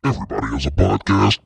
Everybody has a podcast.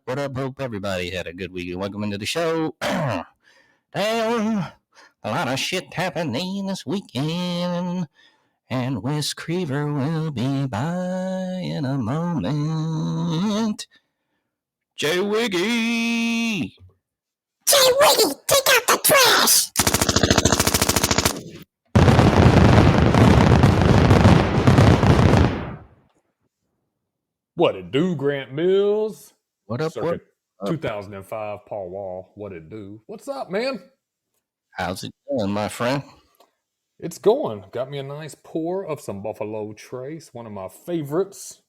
What up? Hope everybody had a good week. Welcome into the show. Damn, a lot of shit happening this weekend. And Whis Creaver will be by in a moment. J.Wiggy! J.Wiggy, take out the trash! What it do, Grant Mills? What up? Circa 2005, Paul Wall. What it do? What's up, man? How's it going, my friend? It's going. Got me a nice pour of some Buffalo Trace, one of my favorites.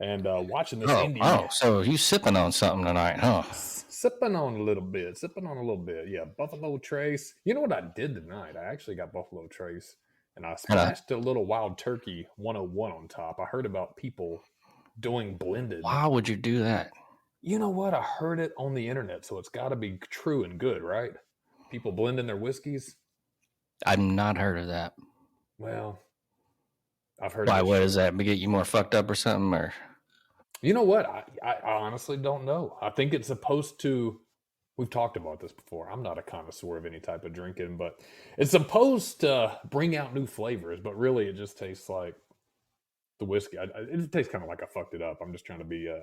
And watching this indie. Oh, so you sipping on something tonight, huh? Sipping on a little bit. Yeah, Buffalo Trace. You know what I did tonight? I actually got Buffalo Trace. And I splashed a little Wild Turkey 101 on top. I heard about people doing blended. Why would you do that? You know what? I heard it on the internet, so it's got to be true and good, right? People blending their whiskeys. I've not heard of that. Well, I've heard. Why? What is that? To get you more fucked up or something? Or you know what? I honestly don't know. I think it's supposed to. We've talked about this before. I'm not a connoisseur of any type of drinking, but it's supposed to bring out new flavors. But really, it just tastes like the whiskey. It tastes kind of like I fucked it up. I'm just trying to be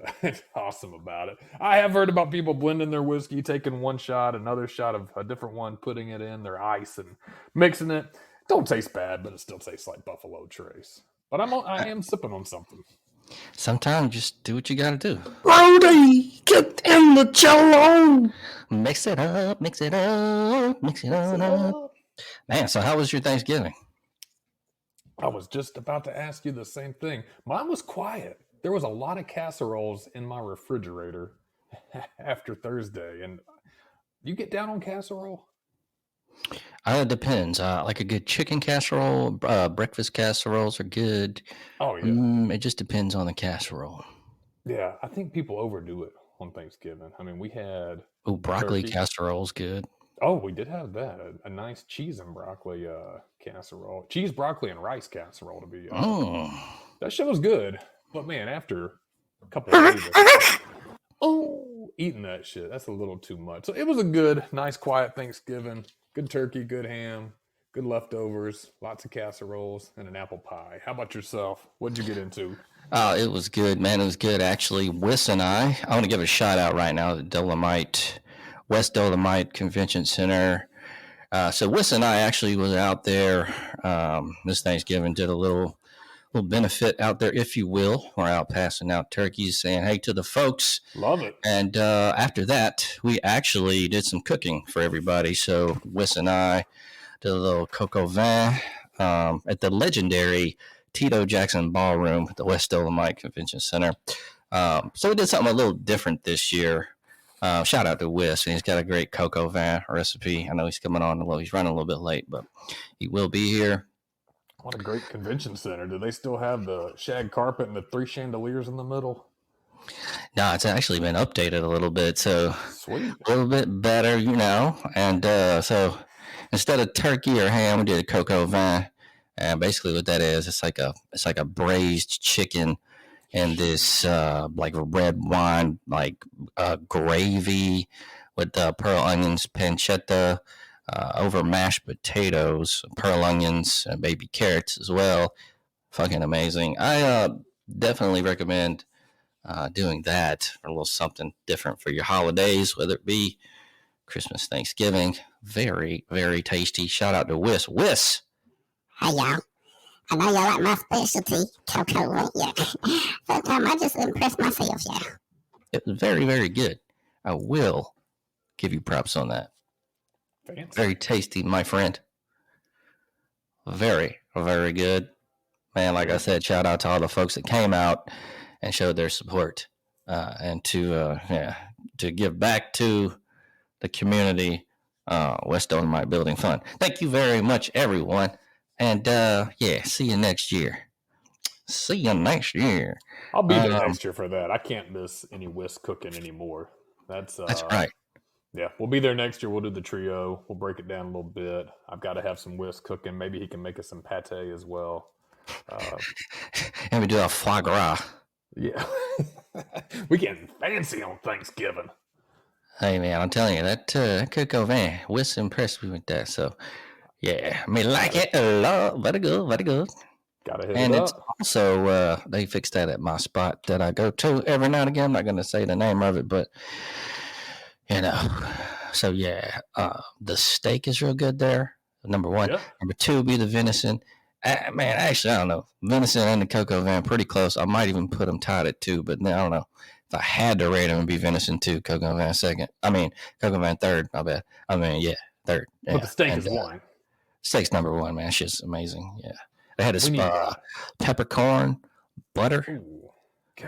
awesome about it. I have heard about people blending their whiskey, taking one shot, another shot of a different one, putting it in their ice and mixing it. Don't taste bad, but it still tastes like Buffalo Trace. But I am sipping on something. Sometimes just do what you gotta do. Brody, get in the cello. Mix it up. Man, so how was your Thanksgiving? I was just about to ask you the same thing. Mine was quiet. There was a lot of casseroles in my refrigerator after Thursday. And you get down on casserole? It depends. Like a good chicken casserole, breakfast casseroles are good. Oh, yeah. It just depends on the casserole. Yeah, I think people overdo it on Thanksgiving. I mean, we had Oh, broccoli turkey. casserole's good. Oh, we did have that. A nice cheese and broccoli casserole. Cheese, broccoli, and rice casserole, to be Mm. that shit was good. But man, after a couple of days, eating that shit, that's a little too much. So it was a good, nice, quiet Thanksgiving. Good turkey, good ham, good leftovers, lots of casseroles, and an apple pie. How about yourself? What'd you get into? It was good, man. It was good, actually. Whis and I want to give a shout out right now to Dolomite, West Dolomite Convention Center. So Whis and I actually was out there this Thanksgiving, did a little benefit out there, if you will. We're out passing out turkeys, saying hey to the folks. Love it. And after that, we actually did some cooking for everybody. So Whis and I did a little coco vin at the legendary Tito Jackson Ballroom at the West Dolomite Convention Center. So we did something a little different this year. Shout out to Whis. He's got a great coco vin recipe. I know he's coming on a little. He's running a little bit late, but he will be here. What a great convention center. Do they still have the shag carpet and the 3 chandeliers in the middle? No, it's actually been updated a little bit, so Sweet. a little bit better, you know. And so instead of turkey or ham, we did a coco vin. And basically, what that is, it's like a braised chicken and this like red wine like gravy with pearl onions, pancetta, over mashed potatoes, pearl onions, and baby carrots as well. Fucking amazing. I definitely recommend doing that for a little something different for your holidays, whether it be Christmas, Thanksgiving. Very, very tasty. Shout out to Whis. Whis! Hey, y'all. I know y'all like my specialty, cocoa, right? Yeah. Sometimes I just impress myself, yeah. It was very, very good. I will give you props on that. Fancy. Very tasty, my friend. Very, very good. Man, like I said, shout out to all the folks that came out and showed their support and to give back to the community. West Dolomite Building Fund. Thank you very much, everyone. And see you next year. See you next year. I'll be there next year for that. I can't miss any Whis cooking anymore. That's right. Yeah, we'll be there next year. We'll do the trio. We'll break it down a little bit. I've got to have some Whis cooking. Maybe he can make us some pate as well. And we do a foie gras. Yeah. We getting fancy on Thanksgiving. Hey, man, I'm telling you, that cocoa van, Whis impressed me with that. So, yeah, me like it a lot. Very good, very good. Gotta hit and it it's up. also, they fixed that at my spot that I go to every now and again. I'm not going to say the name of it, but, you know. So, yeah, the steak is real good there, number one. Yeah. Number two would be the venison. Man, actually, I don't know. Venison and the cocoa van, pretty close. I might even put them tied at 2, but I don't know. If I had to rate them, it'd be venison 2, cocoa van second. I mean, cocoa van third, my bad. I mean, yeah, third. Yeah. But the steak is 1. Steak's number 1, man. Shit's amazing. Yeah. They had this peppercorn butter. Ooh,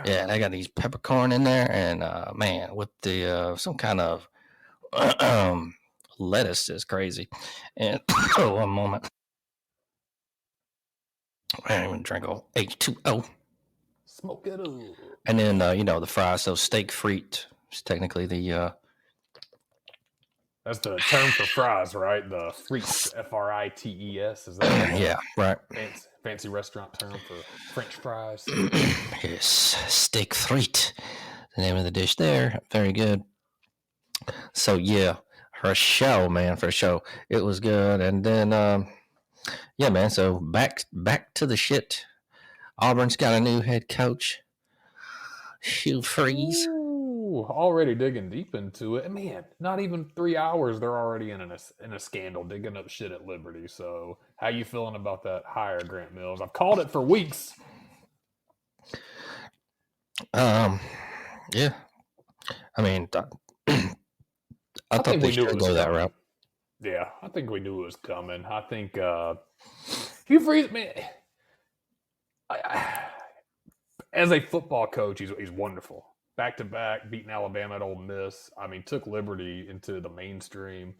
yeah, they got these peppercorn in there, and man, with the some kind of lettuce is crazy. And one moment, I didn't even drink H2O. Smoke it up. And then the fries. So steak frite is technically the. That's the term for fries, right? The frites, F-R-I-T-E-S. Is that yeah, right. Fancy restaurant term for French fries. Yes, steak frite, the name of the dish there. Very good. So yeah, for show, man, for show, it was good. And then yeah, man. So back to the shit. Auburn's got a new head coach, Hugh Freeze. Ooh, already digging deep into it. Man, not even 3 hours, they're already in a scandal, digging up shit at Liberty. So, how you feeling about that hire, Grant Mills? I've called it for weeks. Yeah. I mean, I thought they should go that route. Yeah, I think we knew it was coming. I think Hugh Freeze, man, As a football coach, he's wonderful. Back to back, beating Alabama at Ole Miss. I mean, took Liberty into the mainstream.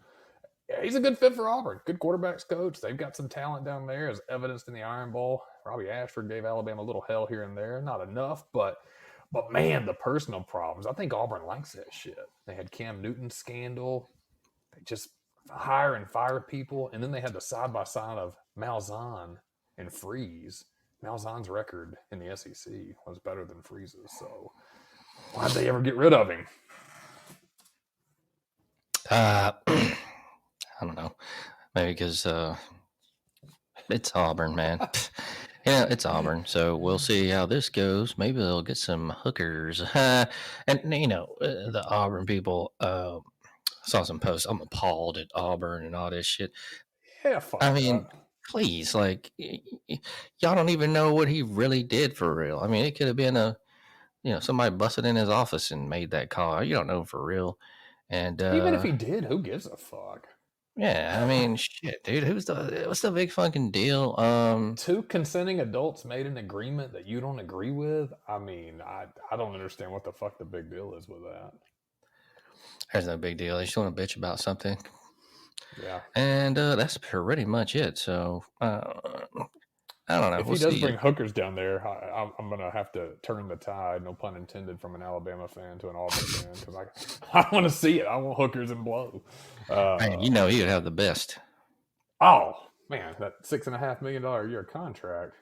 Yeah, he's a good fit for Auburn. Good quarterbacks coach. They've got some talent down there, as evidenced in the Iron Bowl. Robbie Ashford gave Alabama a little hell here and there. Not enough, but man, the personal problems. I think Auburn likes that shit. They had Cam Newton's scandal. They just hire and fire people, and then they had the side by side of Malzahn and Freeze. Malzahn's record in the SEC was better than Freeze's, so why'd they ever get rid of him? I don't know. Maybe because it's Auburn, man. Yeah, it's Auburn. So we'll see how this goes. Maybe they'll get some hookers. And, the Auburn people, saw some posts. I'm appalled at Auburn and all this shit. Yeah, fuck I mean, that. please, like, y'all don't even know what he really did for real. I mean, it could have been somebody busted in his office and made that call. You don't know for real. And Even if he did, who gives a fuck? yeah, I mean, shit, dude. What's the big fucking deal? Two consenting adults made an agreement that you don't agree with. I mean, I don't understand what the fuck the big deal is with that. There's no big deal. They just want to bitch about something. Yeah. And that's pretty much it. So I don't know. If We'll he does see. bring hookers down there, I'm going to have to turn the tide, no pun intended, from an Alabama fan to an Auburn fan because I want to see it. I want hookers and blow. Man, he would have the best. Oh, man, that $6.5 million a year contract.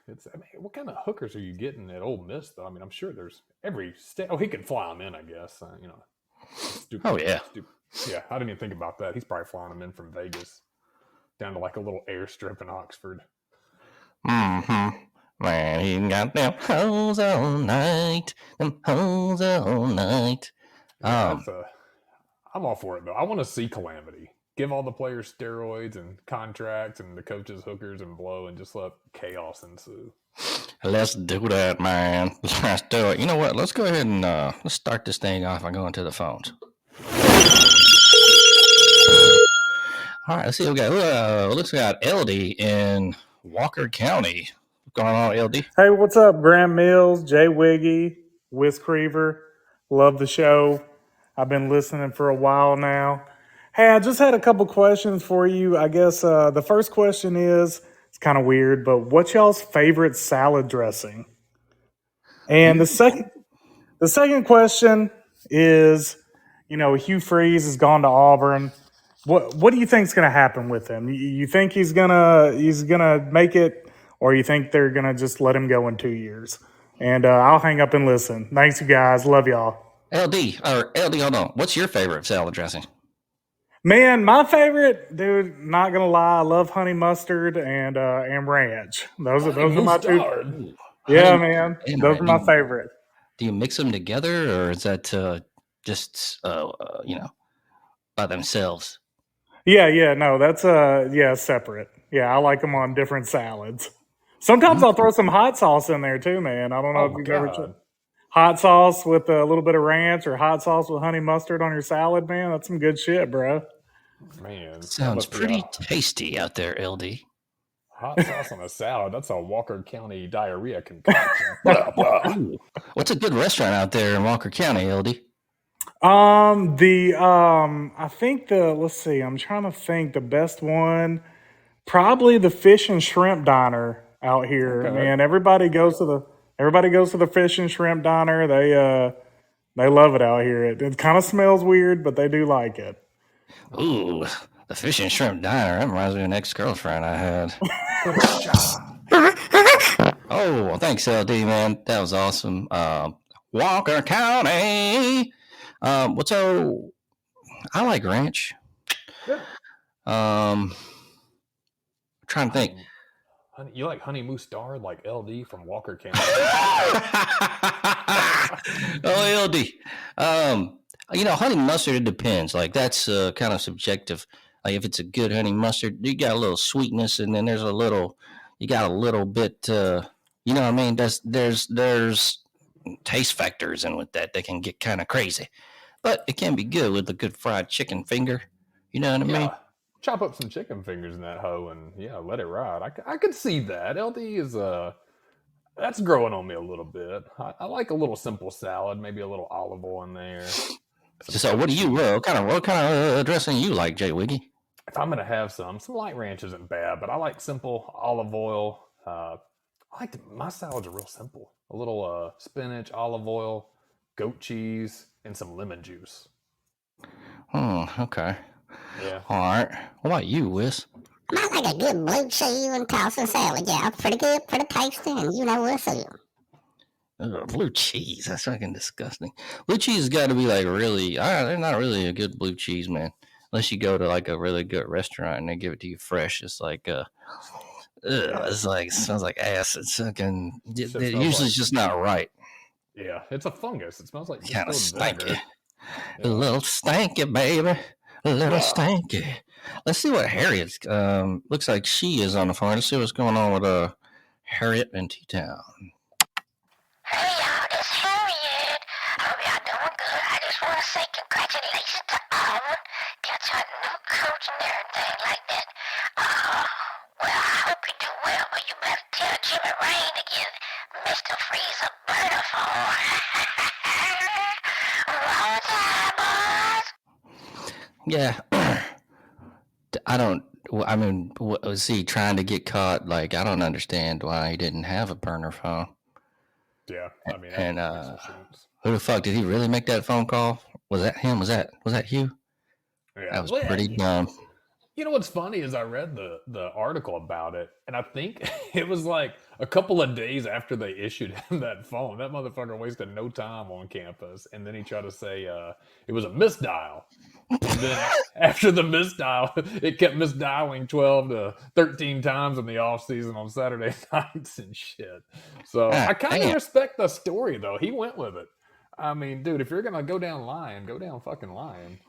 What kind of hookers are you getting at Ole Miss, though? I mean, I'm sure there's every state. Oh, he can fly them in, I guess. Stupid. Oh, yeah. Stupid. Yeah, I didn't even think about that. He's probably flying them in from Vegas down to like a little airstrip in Oxford. Mm-hmm. Man, he got them hoes all night. Them hoes all night. Yeah, I'm all for it, though. I want to see calamity. Give all the players steroids and contracts and the coaches hookers and blow and just let chaos ensue. Let's do that, man. Let's do it. You know what? Let's go ahead and let's start this thing off by going to the phones. All right, let's see what we got. Looks like we got LD in Walker County. What's going on, LD? Hey, what's up, Graham Mills, J.Wiggy, Whis Creaver? Love the show. I've been listening for a while now. Hey, I just had a couple questions for you. I guess the first question is, it's kind of weird, but what's y'all's favorite salad dressing? And the second question is, Hugh Freeze has gone to Auburn. What do you think's going to happen with him? You think he's gonna make it, or you think they're gonna just let him go in 2 years? And I'll hang up and listen. Thanks, you guys. Love y'all. LD, hold on. What's your favorite salad dressing? Man, my favorite, dude. Not gonna lie, I love honey mustard and ranch. Those are my two. Yeah, man, those are my favorite. Do you mix them together, or is that just by themselves? Yeah, no, that's separate. Yeah, I like them on different salads. Sometimes I'll throw some hot sauce in there too, man. I don't know if you've ever tried hot sauce with a little bit of ranch or hot sauce with honey mustard on your salad, man. That's some good shit, bro. Man, sounds pretty tasty out there, LD. Hot sauce on a salad. That's a Walker County diarrhea concoction. What's a good restaurant out there in Walker County, LD? I think let's see, I'm trying to think the best one, probably the Fish and Shrimp Diner out here. Okay. Man, everybody goes to the Fish and Shrimp Diner. They love it out here. It kind of smells weird, but they do like it. Ooh, the Fish and Shrimp Diner. That reminds me of an ex-girlfriend I had. Oh, thanks, LD, man. That was awesome. Walker County. I like ranch. Yeah. Trying to think. You like Honey Mustard, like LD from Walker County? Oh, LD. Honey mustard, it depends. Like, that's kind of subjective. Like, if it's a good honey mustard, you got a little sweetness, and then you got a little bit, you know what I mean? There's taste factors in with that can get kind of crazy. But it can be good with a good fried chicken finger. You know what I mean? Chop up some chicken fingers in that hoe and let it ride. I could see that. LD is That's growing on me a little bit. I like a little simple salad, maybe a little olive oil in there. So what do you what kind of dressing you like, J.Wiggy? If I'm gonna have some light ranch isn't bad, but I like simple olive oil. My salads are real simple. A little spinach, olive oil, goat cheese, and some lemon juice. Okay. Yeah. All right. What about you, Whis? I like a good blue cheese and toss and salad. Yeah, pretty good, pretty tasty, and you know what's up. Blue cheese. That's fucking disgusting. Blue cheese has got to be like really. They're not really a good blue cheese, man. Unless you go to like a really good restaurant and they give it to you fresh. It's like it's like smells like ass. It's fucking. Usually it's just not right. Yeah, it's a fungus. It smells like Kind of stinky. Yeah. A little stanky, baby. A little stanky. Let's see what Harriet's. Looks like she is on the phone. Let's see what's going on with Harriet in T-Town. Hey y'all, it's Harriet. Hope y'all doing good. I just want to say congratulations to Auburn. Got your new coach and everything like that. Well, I hope you do well, but you better tell Jimmy Rain to give Mr. Freeze a burner phone. Roll time, boys. Yeah. Was he trying to get caught? Like, I don't understand why he didn't have a burner phone. Yeah, I mean, and who the fuck did he really make that phone call? Was that him? Was that Hugh? Yeah, that was pretty dumb. You know what's funny is I read the article about it, and I think it was like a couple of days after they issued him that phone. That motherfucker wasted no time on campus, and then he tried to say it was a misdial. And then after the misdial, it kept misdialing 12 to 13 times in the off season on Saturday nights and shit. So I kind of respect the story though. He went with it. I mean, dude, if you're gonna go down lying, go down fucking lying.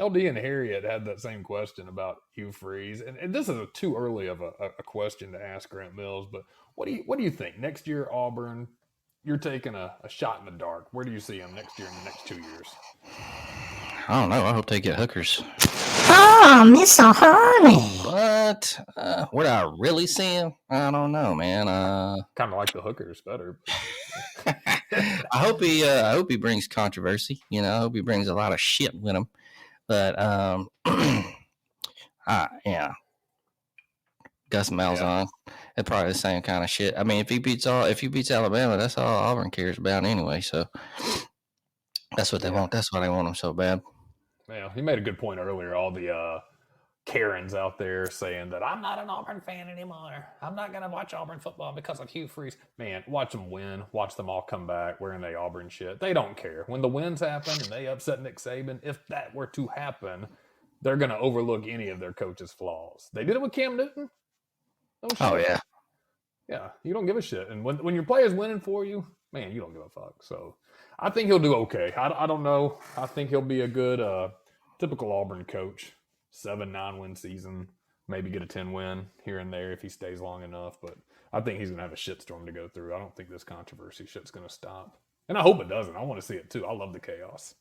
LD and Harriet had that same question about Hugh Freeze, and this is too early of a question to ask Grant Mills. But what do you think next year, Auburn? You're taking a shot in the dark. Where do you see him next year in the next 2 years? I don't know. I hope they get hookers. Oh, Mr. Honey. But where do I really see him? I don't know, man. Kind of like the hookers better. I hope he brings controversy. You know, I hope he brings a lot of shit with him. But yeah. Gus Malzahn. It's probably the same kind of shit. I mean, if he beats Alabama, that's all Auburn cares about anyway. So that's what they want. That's why they want him so bad. Yeah, he made a good point earlier. All the Karens out there saying that I'm not an Auburn fan anymore. I'm not gonna watch Auburn football because of Hugh Freeze. Man, watch them win. Watch them all come back wearing their Auburn shit. They don't care when the wins happen and they upset Nick Saban. If that were to happen, they're gonna overlook any of their coach's flaws. They did it with Cam Newton. Oh yeah. Yeah, you don't give a shit. And when your player's winning for you, man, you don't give a fuck. So I think he'll do okay. I don't know. I think he'll be a good typical Auburn coach. 7-9 win season. Maybe get a 10 win here and there if he stays long enough. But I think he's going to have a shitstorm to go through. I don't think this controversy shit's going to stop. And I hope it doesn't. I want to see it too. I love the chaos.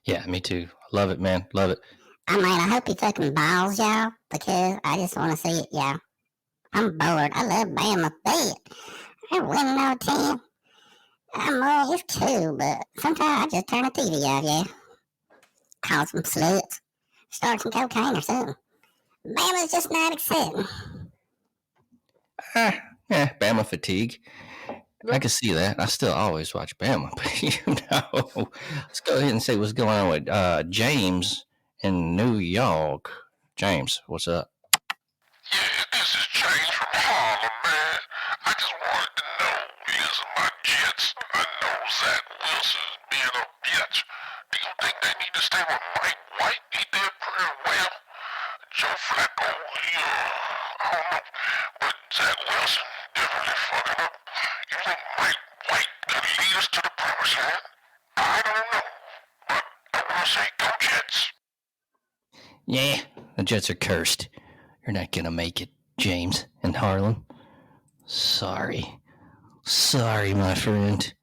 Yeah, me too. Love it, man. Love it. I mean, I hope he fucking balls, y'all, because I just want to see it, y'all. I'm bored. I love Bama, but they're winning all the time. I'm all used to, but sometimes I just turn the TV off, yeah. Call some sluts. Start some cocaine or something. Bama's just not exciting. Yeah, Bama fatigue. I can see that. I still always watch Bama, but let's go ahead and say what's going on with James in New York. James, what's up? Yeah, this is James from Harlem, man. I just wanted to know, is my Jets, I know Zach Wilson's being a bitch. Do you think they need to stay with Mike White? He did pretty well. Joe Flacco, I don't know. But Zach Wilson definitely fucking up. You think Mike White could lead us to the promised land? I don't know. But I want to say go Jets. Yeah, the Jets are cursed. You're not going to make it, James in Harlem. Sorry, my friend.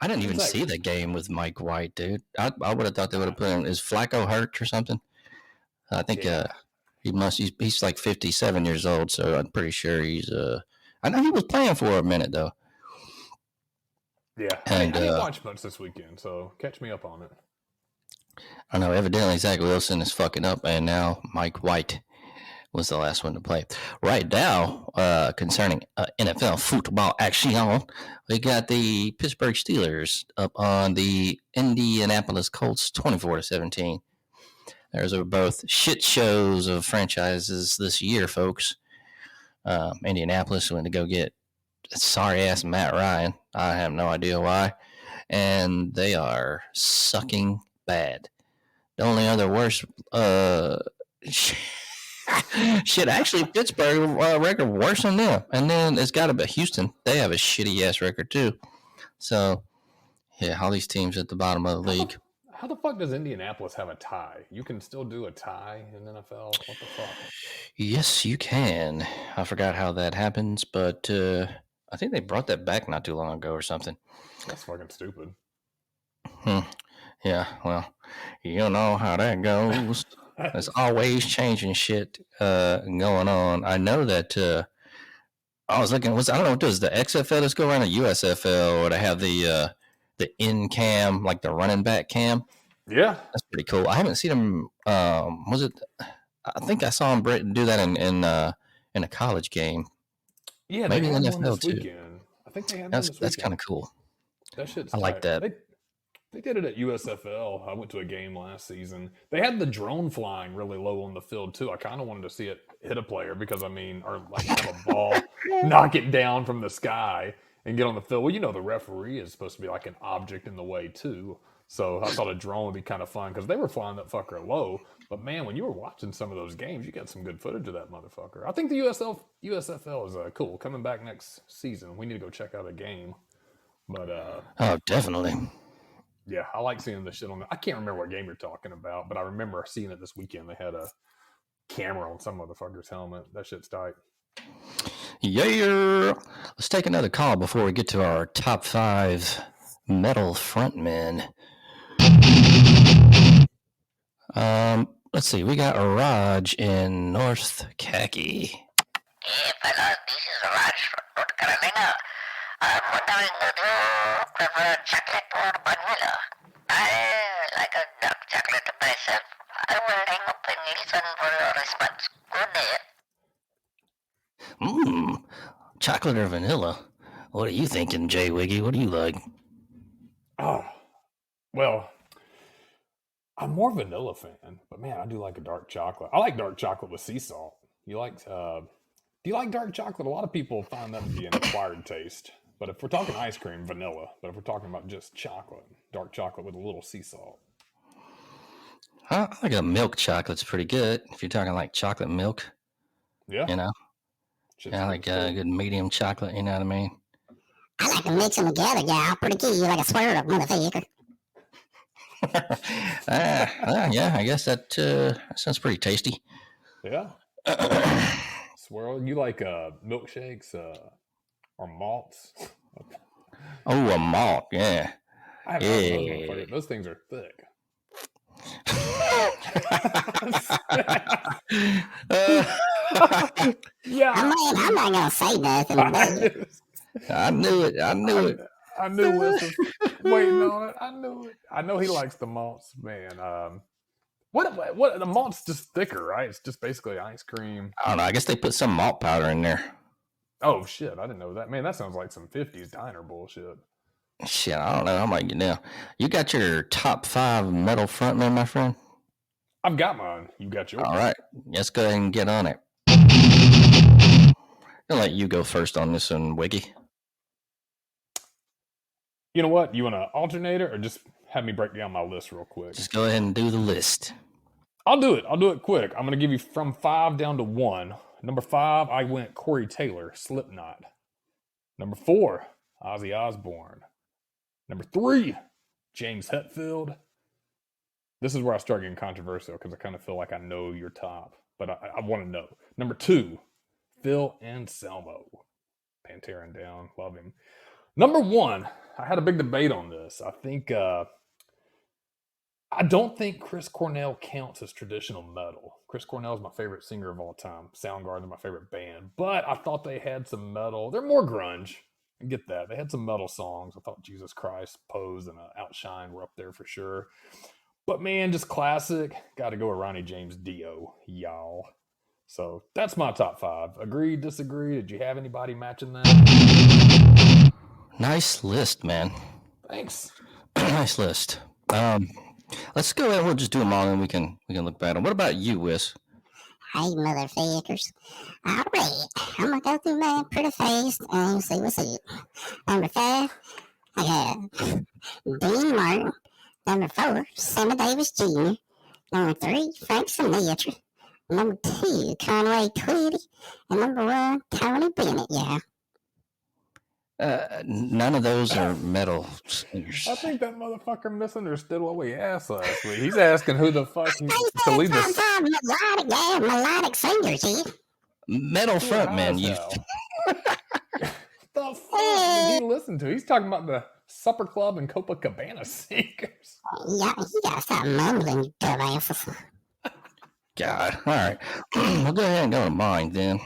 I didn't even Seems like- see the game with Mike White, dude. I would have thought they would have put him. Is Flacco hurt or something? I think he's like 57 years old, so I'm pretty sure he's I know he was playing for a minute though. Yeah, And, I didn't watch much this weekend, so catch me up on it. I know evidently Zach Wilson is fucking up, and now Mike White was the last one to play. Right now, concerning NFL football action, we got the Pittsburgh Steelers up on the Indianapolis Colts 24-17. Those are both shit shows of franchises this year, folks. Indianapolis went to go get sorry ass Matt Ryan. I have no idea why. And they are sucking bad. The only other worse shit, actually, Pittsburgh record worse than them. And then it's got to be Houston. They have a shitty ass record too. So, yeah, all these teams at the bottom of the league. How the fuck does Indianapolis have a tie? You can still do a tie in NFL? What the fuck? Yes, you can. I forgot how that happens, but I think they brought that back not too long ago or something. That's fucking stupid. Yeah, well, you know how that goes. There's always changing shit going on. I know that I was looking. I don't know. Does the XFL just go around the USFL, or they have the in cam, like the running back cam? Yeah, That's pretty cool. I haven't seen them. Was it? I think I saw him do that in a college game. Yeah, maybe they had NFL one this too. weekend. I think they had one That's this weekend. kind of cool. That shit's I like tight. that. They did it at USFL. I went to a game last season. They had the drone flying really low on the field too. I kind of wanted to see it hit a player because or like have a ball knock it down from the sky and get on the field. Well, you know the referee is supposed to be like an object in the way too. So I thought a drone would be kind of fun because they were flying that fucker low. But man, when you were watching some of those games, you got some good footage of that motherfucker. I think the USFL is cool. Coming back next season, we need to go check out a game. But oh, definitely. Yeah, I like seeing the shit on. I can't remember what game you're talking about, but I remember seeing it this weekend. They had a camera on some motherfucker's helmet. That shit's tight. Yeah. Let's take another call before we get to our top 5 metal frontmen. Let's see. We got Raj in North Khaki. Hey, fellas, this is Raj from North Carolina. I'm wondering, do you prefer chocolate or vanilla? I like a dark chocolate myself. I will hang up and listen for your response. Good day. Chocolate or vanilla? What are you thinking, J.Wiggy? What do you like? Oh, well, I'm more vanilla fan, but man, I do like a dark chocolate. I like dark chocolate with sea salt. Do you like dark chocolate? A lot of people find that to be an acquired taste. But if we're talking ice cream, vanilla. But if we're talking about just chocolate, dark chocolate with a little sea salt. I like a milk chocolate's pretty good. If you're talking like chocolate milk, Yeah. you know. Shit's I like a good medium chocolate, you know what I mean? I like to mix them together, y'all. Pretty cute. You like a swirl, motherfucker. Yeah, I guess that sounds pretty tasty. Yeah. Swirl. You like milkshakes or malts? Oh, a malt, yeah. I haven't had those motherfuckers. Those things are thick. Yeah. I'm not gonna say nothing. I knew it. I knew Whis was waiting on it. I knew it. I know he likes the malts, man. What the malt's just thicker, right? It's just basically ice cream. I don't know. I guess they put some malt powder in there. Oh shit! I didn't know that. Man, that sounds like some 50s diner bullshit. Shit, I don't know. I might get down. You got your top 5 metal frontmen, my friend? I've got mine. You got yours. All right. Let's go ahead and get on it. I'll let you go first on this one, Wiggy. You know what? You want to alternate it or just have me break down my list real quick? Just go ahead and do the list. I'll do it quick. I'm going to give you from 5 down to 1. Number 5, I went Corey Taylor, Slipknot. Number 4, Ozzy Osbourne. Number 3, James Hetfield. This is where I start getting controversial because I kind of feel like I know your top, but I want to know. Number 2, Phil Anselmo. Pantera and Down, love him. Number 1, I had a big debate on this. I don't think Chris Cornell counts as traditional metal. Chris Cornell is my favorite singer of all time. Soundgarden, my favorite band. But I thought they had some metal. They're more grunge. I get that. They had some metal songs. I thought Jesus Christ, Pose, and Outshine were up there for sure. But man, just classic. Got to go with Ronnie James Dio, y'all. So that's my top 5. Agree, disagree? Did you have anybody matching that? Nice list, man. Thanks. Nice list. Let's go ahead. We'll just do them all, and we can look back at them. What about you, Whis? Hey, motherfuckers. All right, I'm gonna go through mine pretty fast and see what's up. Number 5, I got Dean Martin. Number 4, Sammy Davis Jr. Number 3, Frank Sinatra. Number 2, Conway Twitty. And number 1, Tony Bennett, yeah. None of those are metal singers. I think that motherfucker misunderstood what we asked last week. He's asking who the fuck to lead this. Melodic singers, yeah. Metal frontmen. You. The fuck did he listen to? He's talking about the Supper Club and Copacabana singers. Yeah, you gotta stop mumbling, you dumbasses. God. All right. We'll go ahead and go to mine then.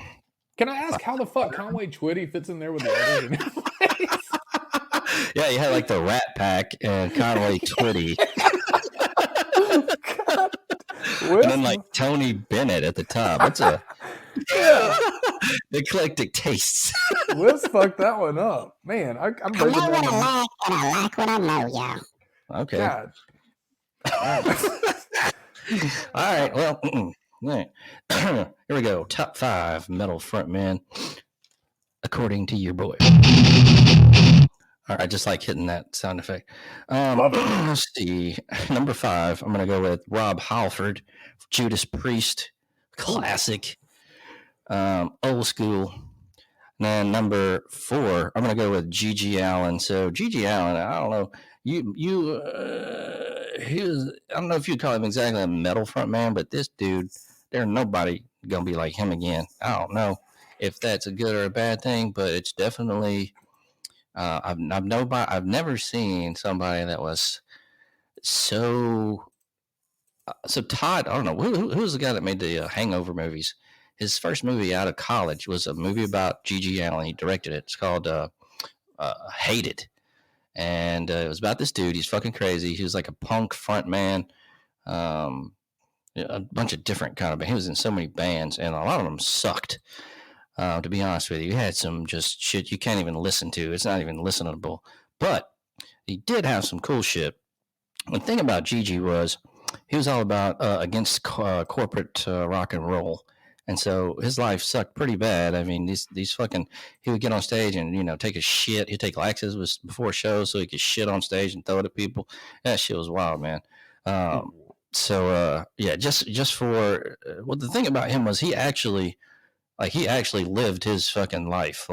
Can I ask how the fuck Conway Twitty fits in there with the others? Yeah, you had like the Rat Pack and Conway Twitty. And then like Tony Bennett at the top. That's a eclectic tastes. Whis fucked that one up. Man, I'm I know what I like, and I like what I know, y'all. Okay. God. All right. Well, right. Here we go. Top 5 metal frontmen according to your boy. All right, I just like hitting that sound effect. Love it. Let's see. Number 5, I'm going to go with Rob Halford, Judas Priest, classic, old school. And then number 4, I'm going to go with G.G. Allen. So G.G. Allen, I don't know. He was, I don't know if you'd call him exactly a metal frontman, but this dude, there's nobody going to be like him again. I don't know if that's a good or a bad thing, but it's definitely... I've never seen somebody that was so Todd. I don't know who was the guy that made the Hangover movies. His first movie out of college was a movie about G.G. Allen. He directed it. It's called Hated, and it was about this dude. He's fucking crazy. He was like a punk front man, a bunch of different kind of. He was in so many bands, and a lot of them sucked. To be honest with you, he had some just shit you can't even listen to. It's not even listenable. But he did have some cool shit. The thing about Gigi was he was all about against corporate rock and roll. And so his life sucked pretty bad. I mean, these fucking, he would get on stage and, take a shit. He'd take laxatives before shows so he could shit on stage and throw it at people. That shit was wild, man. Just for, well, the thing about him was he actually lived his fucking life,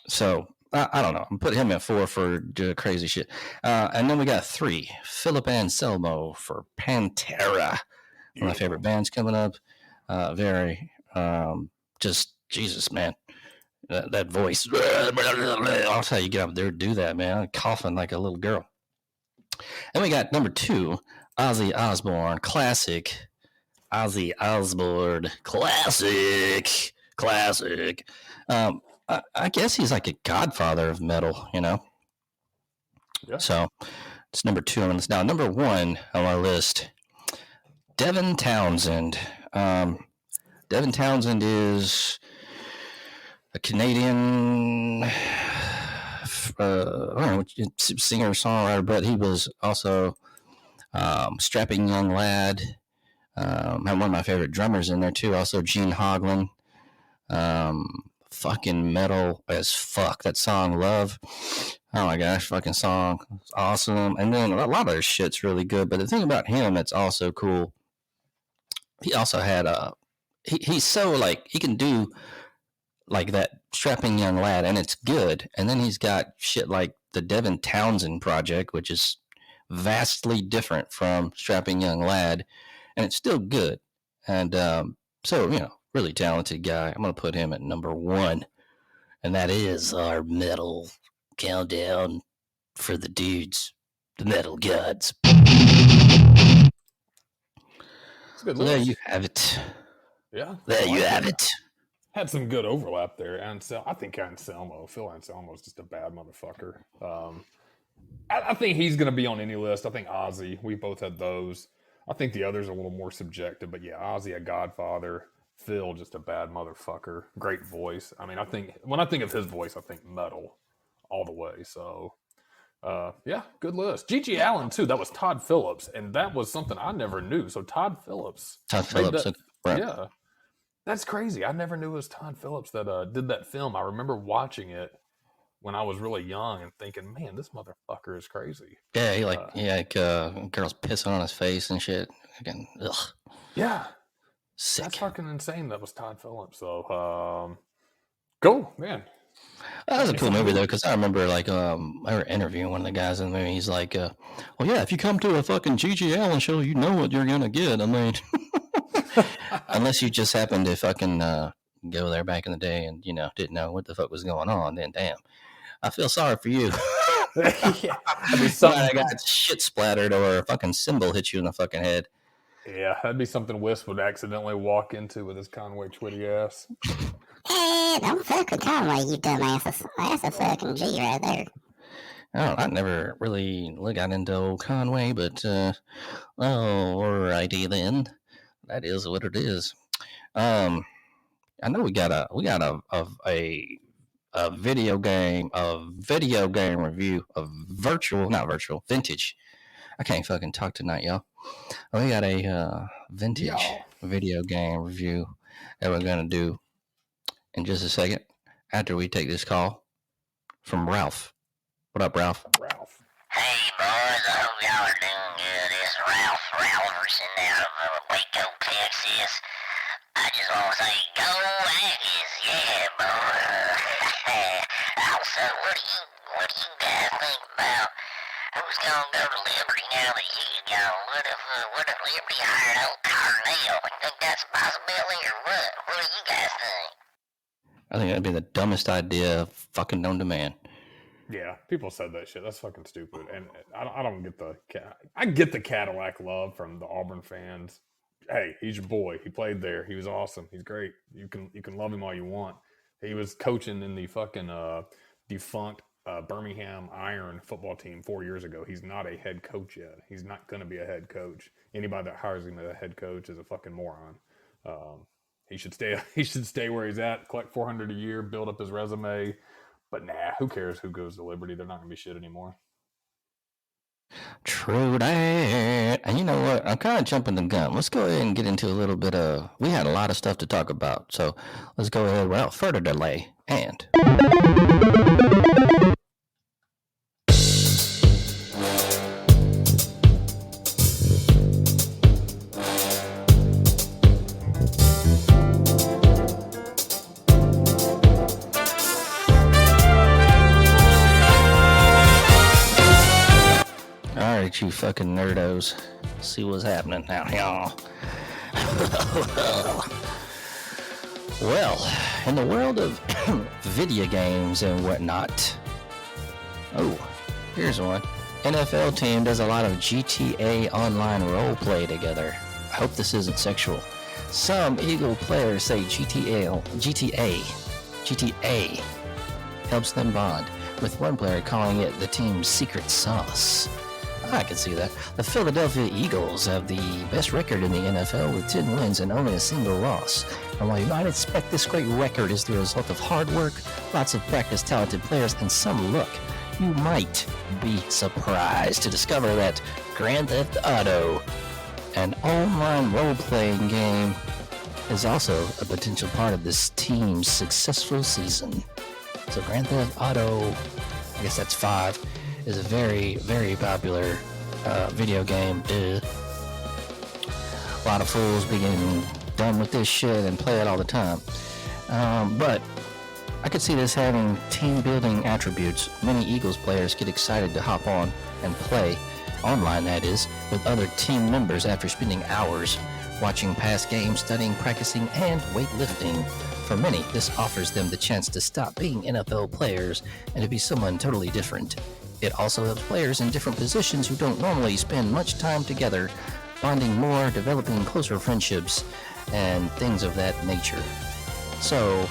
so I don't know. I'm putting him at 4 for crazy shit. And then we got 3, Philip Anselmo for Pantera. One of my favorite bands coming up. Just Jesus, man. That voice. I'll tell you, get up there, do that, man. I'm coughing like a little girl. And we got number 2, Ozzy Osbourne, classic. Ozzy Osbourne, classic. I guess he's like a godfather of metal, Yeah. So it's number 2 on this. Now, number 1 on our list, Devin Townsend. Devin Townsend is a Canadian, I don't know, singer songwriter, but he was also strapping young lad. Had one of my favorite drummers in there too. Also Gene Hoglan. Fucking metal as fuck. That song Love. Oh my gosh, fucking song. It's awesome. And then a lot of their shit's really good. But the thing about him that's also cool, he also had he's so he can do like that strapping young lad and it's good. And then he's got shit like the Devin Townsend Project, which is vastly different from strapping young lad. And it's still good. And really talented guy. I'm going to put him at number 1. And that is our metal Countdown for the dudes, the metal gods. It's a good So there list. you have it. Yeah. There I you like have it. it. Had some good overlap there. I think Phil Anselmo's just a bad motherfucker. I think he's going to be on any list. I think Ozzy, we both had those. I think the others are a little more subjective, but yeah, Ozzy, a godfather. Phil, just a bad motherfucker. Great voice. I mean, when I think of his voice, I think metal all the way. So, yeah, good list. G.G. Allen, too. That was Todd Phillips, and that was something I never knew. So, Todd Phillips. Todd Phillips. Right. Yeah. That's crazy. I never knew it was Todd Phillips that did that film. I remember watching it when I was really young and thinking, man, this motherfucker is crazy. Yeah, girls pissing on his face and shit. Again, ugh. Yeah. Sick. That's fucking insane. That was Todd Phillips. So, cool, man. That was a cool movie though, because I remember I were interviewing one of the guys in the movie. He's like, "Well, yeah, if you come to a fucking G.G. Allen show, you know what you're gonna get. I mean, unless you just happened to fucking go there back in the day and didn't know what the fuck was going on, then damn, I feel sorry for you." Yeah, I got shit splattered or a fucking cymbal hit you in the fucking head. Yeah, that'd be something Whis would accidentally walk into with his Conway Twitty ass. Hey, don't fuck with Conway, you dumbasses. That's a fucking G right there. I never really got into old Conway, but alrighty then. That is what it is. I know we got a video game review of vintage. I can't fucking talk tonight, y'all. We got a vintage video game review that we're gonna do in just a second after we take this call from Ralph. What up, Ralph? Hey, boys, I hope y'all are doing good. It's Ralph Ralverson out of Waco, Texas. I just want to say, go Aggies, yeah, boy. Also, what do you guys think about who's gonna go to Liberty now that he's gone? What if Liberty hired old Carnell? You think that's a possibility or what? What do you guys think? I think that'd be the dumbest idea fucking known to man. Yeah, people said that shit. That's fucking stupid. And I don't get I get the Cadillac love from the Auburn fans. Hey, he's your boy. He played there. He was awesome. He's great. You can love him all you want. He was coaching in the fucking defunct Birmingham Iron football team 4 years ago. He's not a head coach yet. He's not going to be a head coach. Anybody that hires him as a head coach is a fucking moron. He should stay. He should stay where he's at. Collect $400 a year. Build up his resume. But nah, who cares who goes to Liberty? They're not going to be shit anymore. True that. And you know what? I'm kind of jumping the gun. Let's go ahead and get into a little bit of... We had a lot of stuff to talk about. So let's go ahead without further delay. And... Alright, you fucking nerdos. See what's happening now, y'all. Well, in the world of video games and whatnot. Oh, here's one. NFL team does a lot of GTA online roleplay together. I hope this isn't sexual. Some Eagle players say GTA helps them bond, with one player calling it the team's secret sauce. I can see that. The Philadelphia Eagles have the best record in the NFL with 10 wins and only a single loss. And while you might expect this great record is the result of hard work, lots of practice, talented players, and some luck, you might be surprised to discover that Grand Theft Auto, an online role-playing game, is also a potential part of this team's successful season. So Grand Theft Auto, I guess that's 5, is a very, very popular video game. A lot of fools be getting done with this shit and play it all the time. But I could see this having team-building attributes. Many Eagles players get excited to hop on and play, online that is, with other team members after spending hours watching past games, studying, practicing, and weightlifting. For many, this offers them the chance to stop being NFL players and to be someone totally different. It also helps players in different positions who don't normally spend much time together, bonding more, developing closer friendships, and things of that nature. So,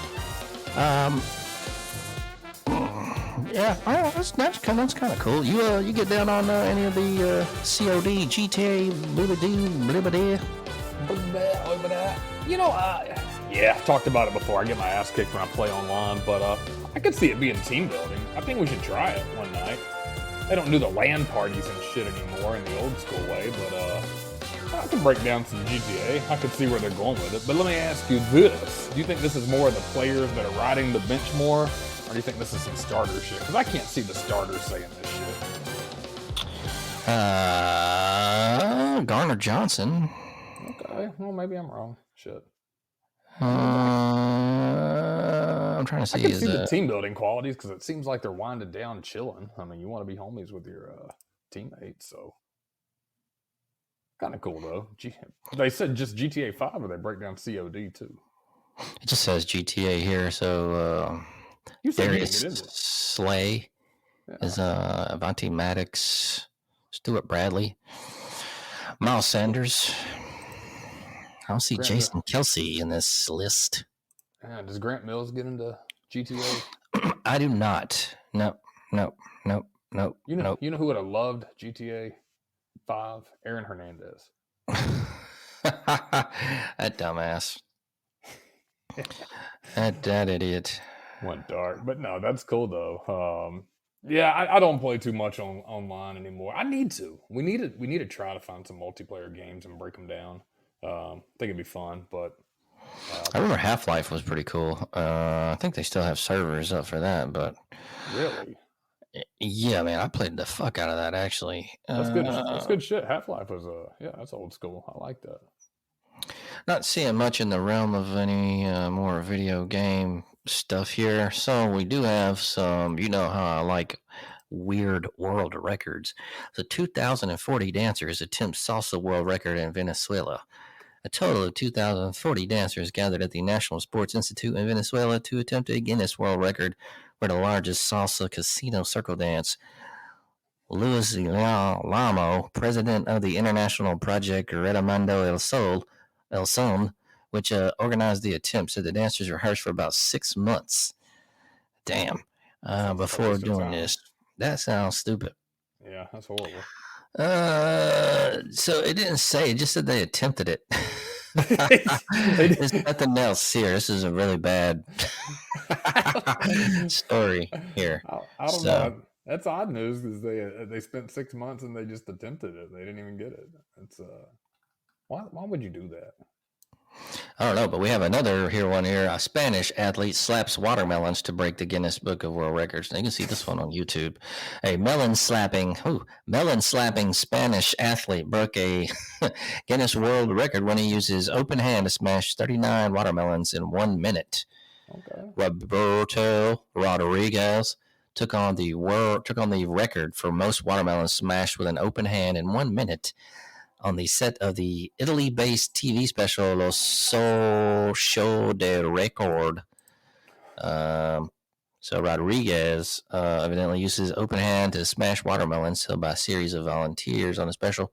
yeah, that's kind of cool. You get down on any of the COD, GTA, blah-blah-doo. You know, yeah, I've talked about it before. I get my ass kicked when I play online, but I could see it being team building. I think we should try it one night. They don't do the LAN parties and shit anymore in the old school way, but I can break down some GTA. I could see where they're going with it. But let me ask you this. Do you think this is more of the players that are riding the bench more, or do you think this is some starter shit? Because I can't see the starters saying this shit. Garner Johnson. Okay, well, maybe I'm wrong. Shit. I'm trying to see. I can see the team building qualities because it seems like they're winding down, chilling. I mean, you want to be homies with your teammates, so kind of cool though. They said just GTA 5, or they break down COD too. It just says GTA here, so Darius Slay is Avanti Maddox, Stuart Bradley, Miles Sanders. I don't see Jason Kelsey in this list. Does Grant Mills get into GTA? I do not. Nope. You know who would have loved GTA 5? Aaron Hernandez. That dumbass. that idiot. Went dark. But no, that's cool though. Yeah, I don't play too much online anymore. I need to. We need to try to find some multiplayer games and break them down. I think it'd be fun, but I remember Half-Life was pretty cool. I think they still have servers up for that, but really, yeah, man, I played the fuck out of that actually. That's good. That's good shit. Half-Life was that's old school. I like that. Not seeing much in the realm of any more video game stuff here. So we do have some. You know how I like weird world records. The 2040 dancers attempt salsa world record in Venezuela. A total of 2,040 dancers gathered at the National Sports Institute in Venezuela to attempt a Guinness World Record for the largest salsa casino circle dance. Luis Lamo, president of the international project Retomando El Son, which organized the attempt, said the dancers rehearsed for about 6 months. Damn. Before doing this. That sounds stupid. Yeah, that's horrible. So it didn't say, it just said they attempted it. There's nothing else here. This is a really bad story here. I don't know. That's odd news because they spent 6 months and they just attempted it. They didn't even get it. It's why would you do that? I don't know, but we have another one here. A Spanish athlete slaps watermelons to break the Guinness Book of World Records. Now you can see this one on YouTube. A melon slapping Spanish athlete broke a Guinness World Record when he used his open hand to smash 39 watermelons in 1 minute. Okay. Roberto Rodriguez took on the record for most watermelons smashed with an open hand in 1 minute on the set of the Italy-based TV special Lo Show de Record. So Rodriguez evidently used his open hand to smash watermelons. So by a series of volunteers on the special,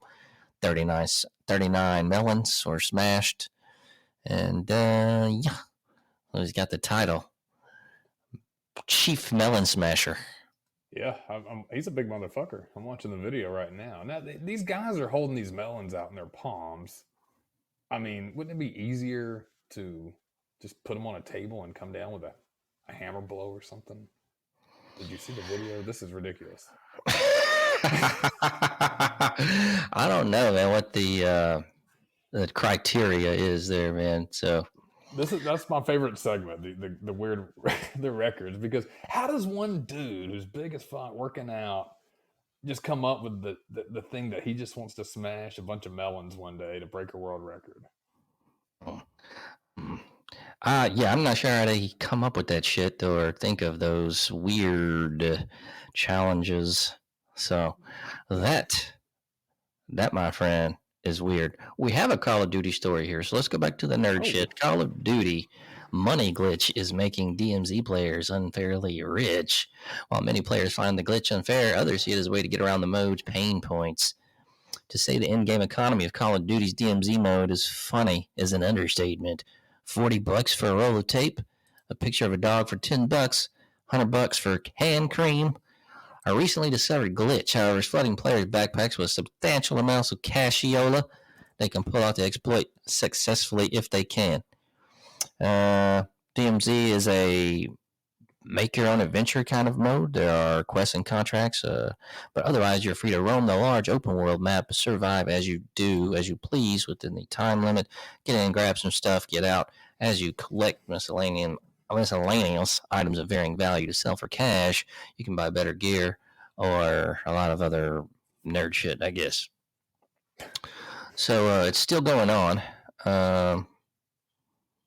39 melons were smashed. And he's got the title, Chief Melon Smasher. Yeah, he's a big motherfucker. I'm watching the video right now. Now, these guys are holding these melons out in their palms. I mean, wouldn't it be easier to just put them on a table and come down with a hammer blow or something? Did you see the video? This is ridiculous. I don't know, man, what the criteria is there, man. So that's my favorite segment, the weird the records, because how does one dude who's big as fuck working out just come up with the thing that he just wants to smash a bunch of melons one day to break a world record? Yeah, I'm not sure how they come up with that shit or think of those weird challenges. So that my friend is weird. We have a Call of Duty story here, so let's go back to the nerd shit. Call of Duty money glitch is making DMZ players unfairly rich. While many players find the glitch unfair, others see it as a way to get around the mode's pain points. To say the in-game economy of Call of Duty's DMZ mode is funny is an understatement. $40 for a roll of tape, a picture of a dog for $10, $100 for hand cream. A recently discovered glitch, however, is flooding players' backpacks with substantial amounts of cashiola they can pull out to exploit successfully if they can. DMZ is a make your own adventure kind of mode. There are quests and contracts, but otherwise you're free to roam the large open world map, survive as you please within the time limit. Get in, grab some stuff, get out as you collect miscellaneous items of varying value to sell for cash. You can buy better gear or a lot of other nerd shit, I guess. So it's still going on.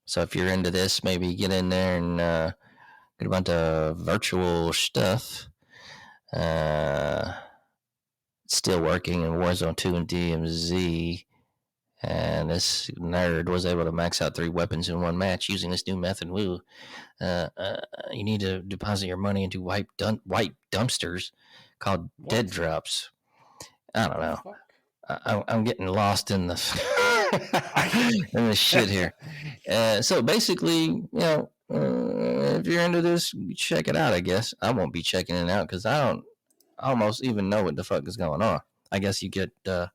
So if you're into this, maybe get in there and get a bunch of virtual stuff. It's still working in Warzone 2 and DMZ. And this nerd was able to max out 3 weapons in one match using this new method. Woo. You need to deposit your money into white dumpsters called dead drops. I don't know. I'm getting lost in the in the shit here. So basically, if you're into this, check it out. I guess I won't be checking it out because I don't almost even know what the fuck is going on. I guess you get, you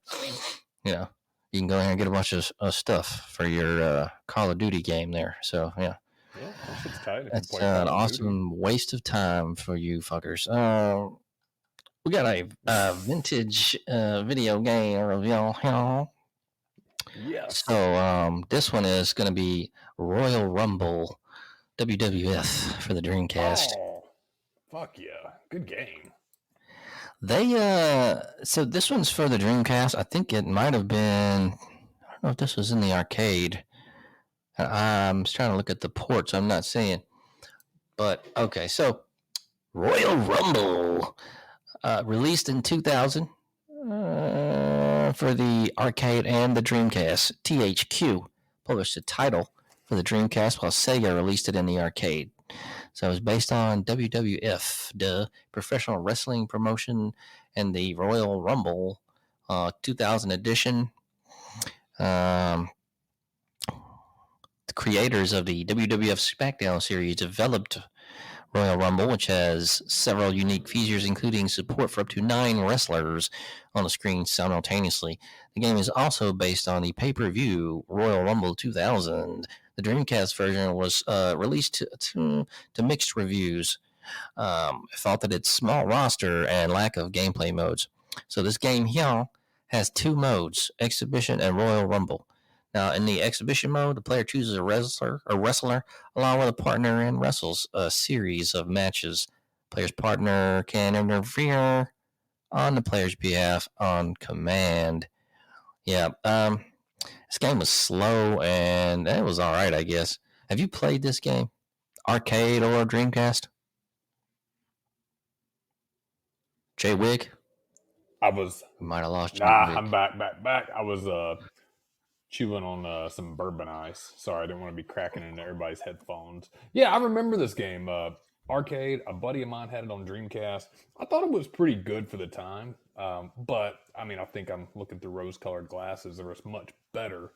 can go ahead and get a bunch of stuff for your Call of Duty game there. So yeah, that's tight. That's an awesome waste of time for you fuckers. We got a vintage video game review. Yes. So this one is going to be Royal Rumble WWF for the Dreamcast. Oh, fuck yeah. Good game. They so this one's for the Dreamcast. I think it might have been, I don't know if this was in the arcade. I'm trying to look at the ports. I'm not seeing. But okay, so Royal Rumble released in 2000 for the arcade and the Dreamcast. THQ published the title for the Dreamcast while Sega released it in the arcade. So it was based on WWF, the professional wrestling promotion, and the Royal Rumble 2000 edition. The creators of the WWF SmackDown series developed Royal Rumble, which has several unique features, including support for up to 9 wrestlers on the screen simultaneously. The game is also based on the pay-per-view Royal Rumble 2000. The Dreamcast version was released to mixed reviews. Felt that its small roster and lack of gameplay modes. So this game here has 2 modes, Exhibition and Royal Rumble. Now, in the exhibition mode, the player chooses a wrestler along with a partner and wrestles a series of matches. Player's partner can interfere on the player's behalf on command. Yeah, this game was slow and it was all right, I guess. Have you played this game, arcade or Dreamcast? J.Wiggy? We might have lost you. I'm back. I was chewing on some bourbon ice. Sorry, I didn't want to be cracking into everybody's headphones. Yeah, I remember this game. Arcade, a buddy of mine had it on Dreamcast. I thought it was pretty good for the time. But, I mean, I think I'm looking through rose-colored glasses. There was much better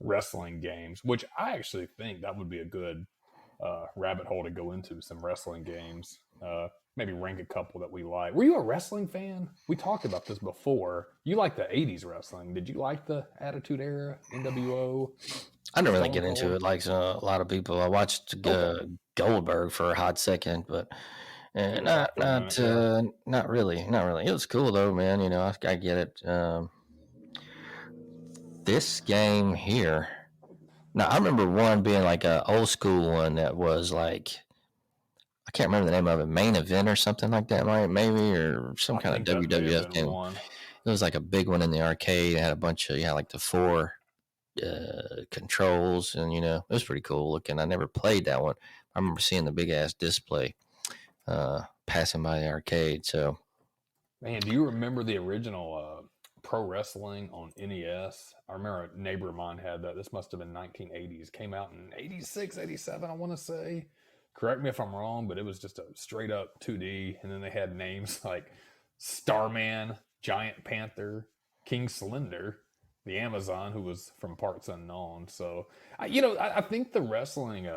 wrestling games, which I actually think that would be a good rabbit hole to go into, some wrestling games. Maybe rank a couple that we like. Were you a wrestling fan? We talked about this before. You like the 80s wrestling. Did you like the Attitude Era, NWO? I didn't really get into it like a lot of people. I watched Goldberg for a hot second, but not really. It was cool though, man. I get it. This game here. Now I remember one being like an old school one that was like, I can't remember the name of it, Main Event or something like that, maybe, or some kind of WWF game. It was like a big one in the arcade. It had a bunch of, like the 4 controls, and it was pretty cool looking. I never played that one. I remember seeing the big ass display passing by the arcade. So, man, do you remember the original Pro Wrestling on NES. I remember a neighbor of mine had that. This must have been 1980s. Came out in 86, 87, I want to say. Correct me if I'm wrong, but it was just a straight up 2D. And then they had names like Starman, Giant Panther, King Slender, the Amazon, who was from Parts Unknown. So, I think the wrestling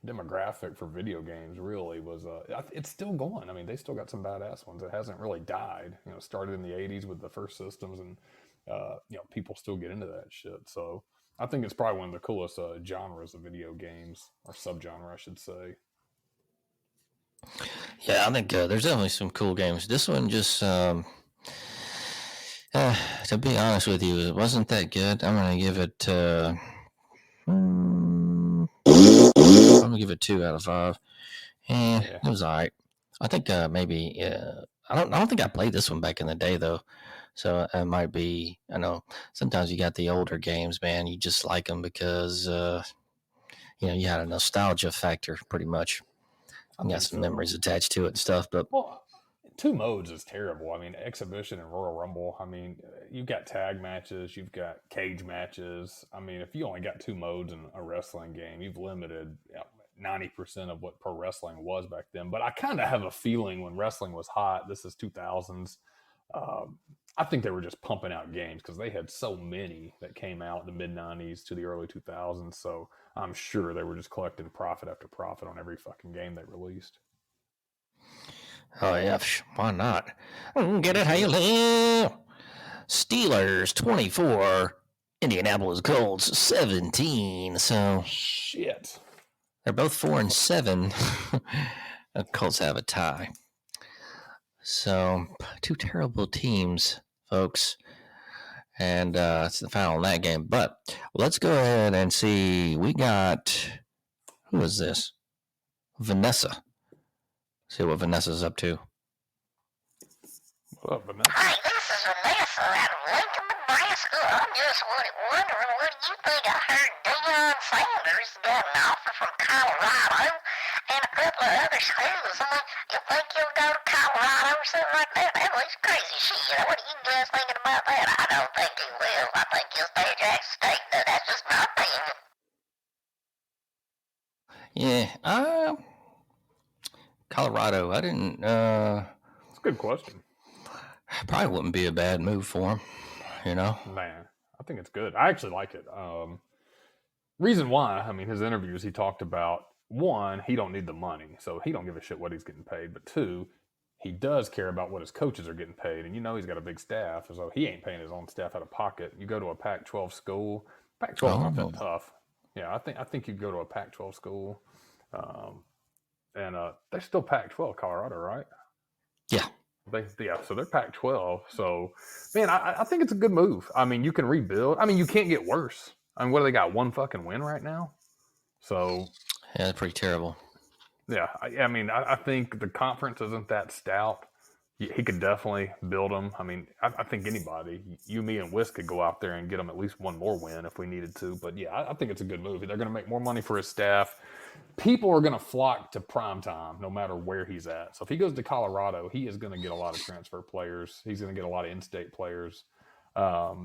demographic for video games really was it's still going. I mean, they still got some badass ones. It hasn't really died. Started in the 80s with the first systems, and people still get into that shit. So I think it's probably one of the coolest genres of video games, or subgenre I should say. Yeah, I think there's definitely some cool games. This one just to be honest with you, it wasn't that good. I'm gonna give it I'm gonna give it 2 out of 5. And Yeah. it was all right. I think maybe I don't think I played this one back in the day though. So it might be. I know sometimes you got the older games, man. You just like them because you had a nostalgia factor, pretty much. You got some memories attached to it and stuff. But 2 modes is terrible. I mean, Exhibition and Royal Rumble. I mean, you've got tag matches, you've got cage matches. I mean, if you only got 2 modes in a wrestling game, you've limited 90% of what pro wrestling was back then. But I kind of have a feeling when wrestling was hot, this is 2000s, I think they were just pumping out games because they had so many that came out in the mid-90s to the early 2000s. So I'm sure they were just collecting profit after profit on every fucking game they released. Oh, yeah, why not? Get it how you live. Steelers 24, Indianapolis Colts 17. So shit. They're both 4-7. The Colts have a tie. So 2 terrible teams, folks. And it's the final in that game. But let's go ahead and see. We got, who is this? Vanessa. See what Vanessa's up to. What up, Vanessa? Hi, this is Vanessa out of Lincoln, Nebraska. I'm just wondering, what do you think? I heard Deion Sanders got an offer from Colorado and a couple of other schools. I mean, you think you'll go to Colorado or something like that? That was crazy shit. What are you guys thinking about that? I don't think he will. I think he'll stay at Jackson State. That's just my opinion. Yeah, Colorado. I didn't. That's a good question. Probably wouldn't be a bad move for him. Man, I think it's good. I actually like it. Reason why, I mean, his interviews, he talked about, 1, he don't need the money, so he don't give a shit what he's getting paid. But 2, he does care about what his coaches are getting paid, and he's got a big staff, so he ain't paying his own staff out of pocket. You go to a Pac-12 school. Pac-12 is not that tough. Yeah, I think you go to a Pac-12 school, and they're still Pac-12, Colorado, right? Yeah. So they're Pac-12. So, man, I think it's a good move. I mean, you can rebuild. I mean, you can't get worse. I mean, what do they got? 1 fucking win right now? So, yeah, that's pretty terrible. Yeah, I think the conference isn't that stout. He could definitely build them. I mean, I think anybody, you, me, and Whis could go out there and get him at least 1 more win if we needed to. But yeah, I think it's a good move. They're going to make more money for his staff. People are going to flock to primetime no matter where he's at. So if he goes to Colorado, he is going to get a lot of transfer players. He's going to get a lot of in-state players. I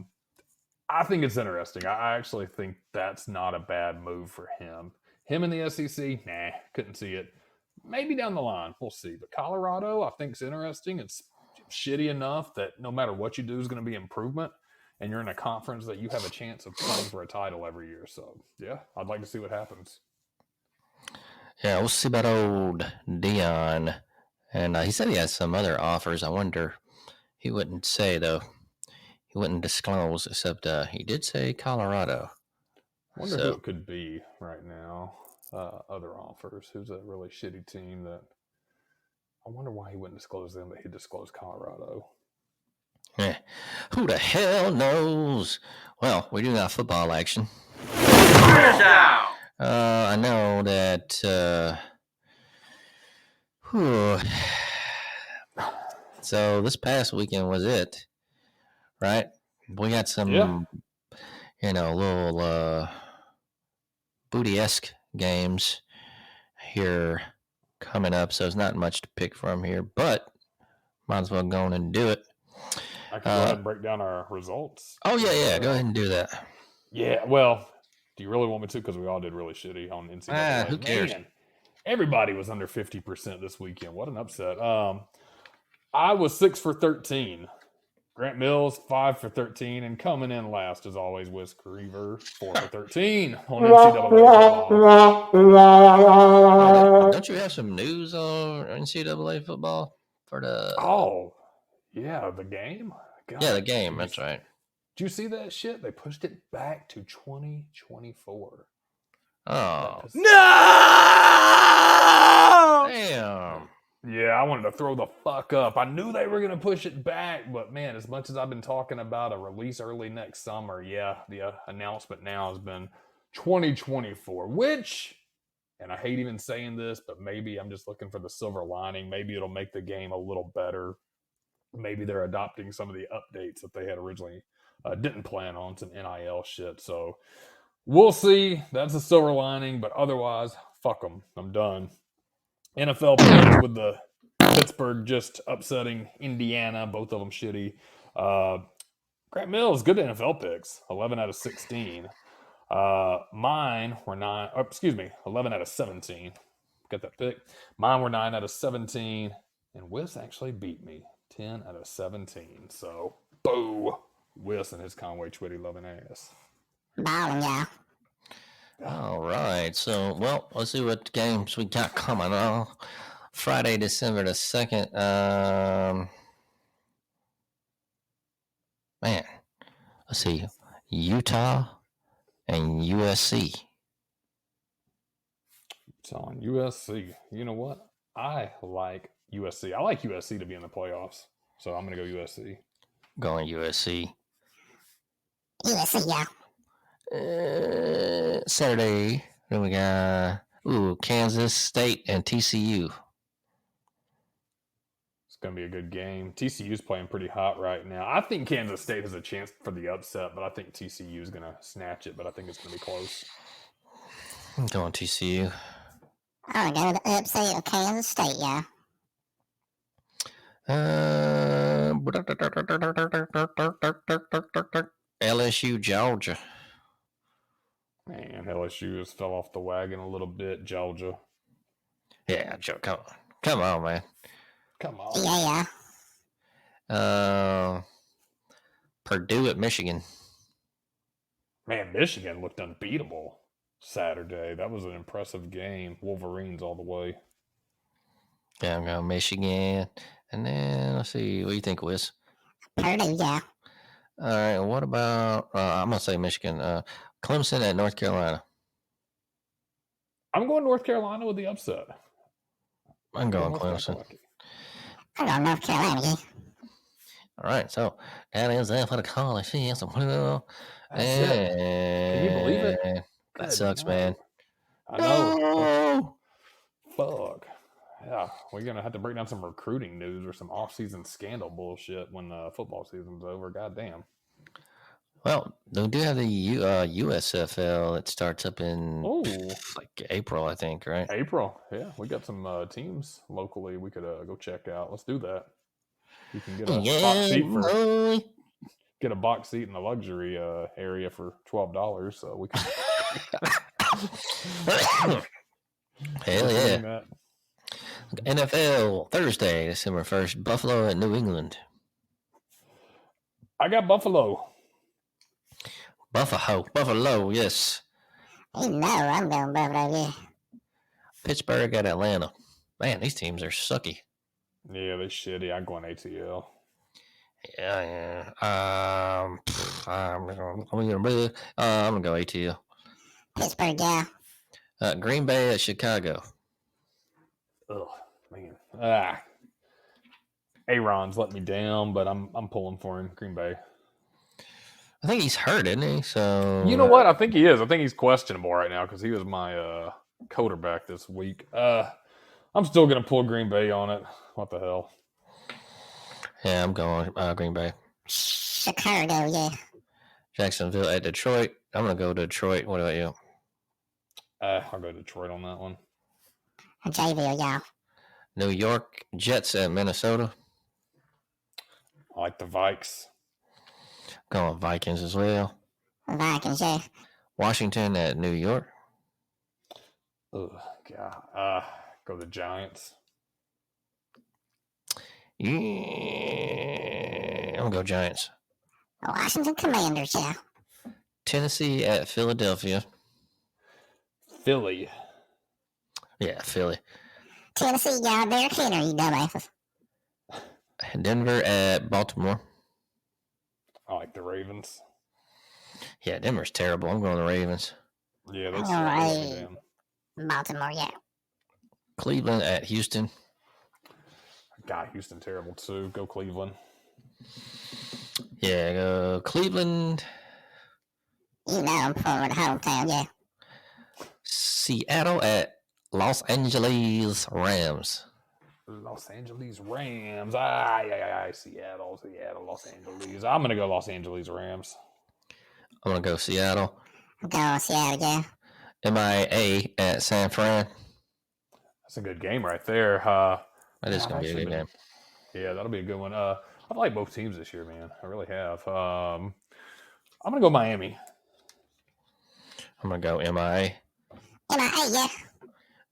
think it's interesting. I actually think that's not a bad move for him. Him in the SEC, nah, couldn't see it. Maybe down the line, we'll see. But Colorado, I think is interesting. It's shitty enough that no matter what you do is going to be improvement. And you're in a conference that you have a chance of playing for a title every year. So, yeah, I'd like to see what happens. Yeah, we'll see about old Deion. And he said he has some other offers. I wonder, he wouldn't say, though. He wouldn't disclose, except he did say Colorado. I wonder who it could be right now. Other offers. Who's a really shitty team that... I wonder why he wouldn't disclose them, but he disclosed Colorado. Yeah. Who the hell knows? Well, we do got football action. I know that... So this past weekend was it, right? We got some, little booty-esque games here coming up, so it's not much to pick from here, but might as well go on and do it. I can go ahead and break down our results. Oh, yeah. Go ahead and do that. Yeah, well, do you really want me to? Because we all did really shitty on NCAA. Who cares? Man, everybody was under 50% this weekend. What an upset. I was 6 for 13. Grant Mills, 5 for 13. And coming in last, as always, Whis Creaver, 4 for 13 on NCAA football. Don't you have some news on NCAA football for the? Oh, yeah, the game? God, yeah, the game. That's right. Did you see that shit? They pushed it back to 2024. Oh, No! damn. Yeah, I wanted to throw the fuck up. I knew they were going to push it back, but man, as much as I've been talking about a release early next summer, yeah, the announcement now has been 2024, which, and I hate even saying this, but maybe I'm just looking for the silver lining. Maybe it'll make the game a little better. Maybe they're adopting some of the updates that they had originally didn't plan on, some NIL shit. So we'll see. That's a silver lining, but otherwise, fuck them. I'm done. NFL picks with the Pittsburgh just upsetting Indiana, both of them shitty. Grant Mills, good NFL picks, 11 out of 16. Mine were 11 out of 17. Got that pick. Mine were 9 out of 17, and Whis actually beat me, 10 out of 17. So, boo, Whis and his Conway Twitty loving ass. Balling, yeah. All right. So, well, let's see what games we got coming on. Friday, December the 2nd. Man, let's see. Utah and USC. It's on USC. You know what? I like USC. I like USC to be in the playoffs. So I'm going to go USC. Going USC. USC, yeah. Saturday, then we got Kansas State and TCU. It's going to be a good game. TCU's playing pretty hot right now. I think Kansas State has a chance for the upset, but I think TCU is going to snatch it, but I think it's going to be close. I'm going TCU. I'm going to go to the upset of Kansas State, yeah. LSU, Georgia. Man, LSU has fell off the wagon a little bit. Georgia. Yeah, Joe, come on, man. Come on. Yeah. Purdue at Michigan. Man, Michigan looked unbeatable Saturday. That was an impressive game. Wolverines all the way. Yeah, I'm going Michigan. And then, let's see, what do you think, Whis? Purdue, yeah. All right, what about, I'm going to say Michigan. Clemson at North Carolina. I'm going North Carolina with the upset. I'm going Clemson. I'm going North Carolina, yeah. All right, so that is it for the college. Can you believe it? That sucks, man. I know. Fuck. Yeah, we're going to have to break down some recruiting news or some off-season scandal bullshit when football season's over. Goddamn. Well, we do have the USFL. It starts up in like April, I think, right? April, yeah. We got some teams locally we could go check out. Let's do that. You can get a box seat in the luxury area for $12. So we can. Hell yeah! NFL Thursday, December 1st. Buffalo at New England. I got Buffalo. Buffalo, yes. You know I'm going Buffalo, yeah. Pittsburgh at Atlanta. Man, these teams are sucky. Yeah, they're shitty. I'm going ATL. Yeah. I'm gonna go ATL. Pittsburgh, yeah. Green Bay at Chicago. Oh man. Aaron's let me down, but I'm pulling for him. Green Bay. I think he's hurt, isn't he? So you know what? I think he is. I think he's questionable right now because he was my quarterback this week. I'm still gonna pull Green Bay on it. What the hell? Yeah, I'm going Green Bay. Chicago, yeah. Jacksonville at Detroit. I'm gonna go Detroit. What about you? I'll go Detroit on that one. JV, yeah. New York Jets at Minnesota. I like the Vikes. Going Vikings as well. Vikings, yeah. Washington at New York. Ugh, God. Go the Giants. Yeah, I'm gonna go Giants. Washington Commanders, yeah. Tennessee at Philadelphia. Philly. Yeah, Philly. Tennessee, y'all, Derrick Henry, you dumbasses. Denver at Baltimore. I like the Ravens. Yeah, Denver's terrible. I'm going the Ravens. Yeah, that's All right. Baltimore, yeah. Cleveland at Houston. God, Houston terrible too. Go Cleveland. Yeah, go Cleveland. You know I'm from the hometown, yeah. Seattle at Los Angeles Rams. Los Angeles Rams. Seattle, Los Angeles. I'm gonna go Los Angeles Rams. I'm gonna go Seattle. I'm going Seattle, yeah. MIA at San Fran. That's a good game right there. That is gonna be a good game. Yeah, that'll be a good one. I like both teams this year, man. I really have. I'm gonna go Miami. I'm gonna go MIA. MIA,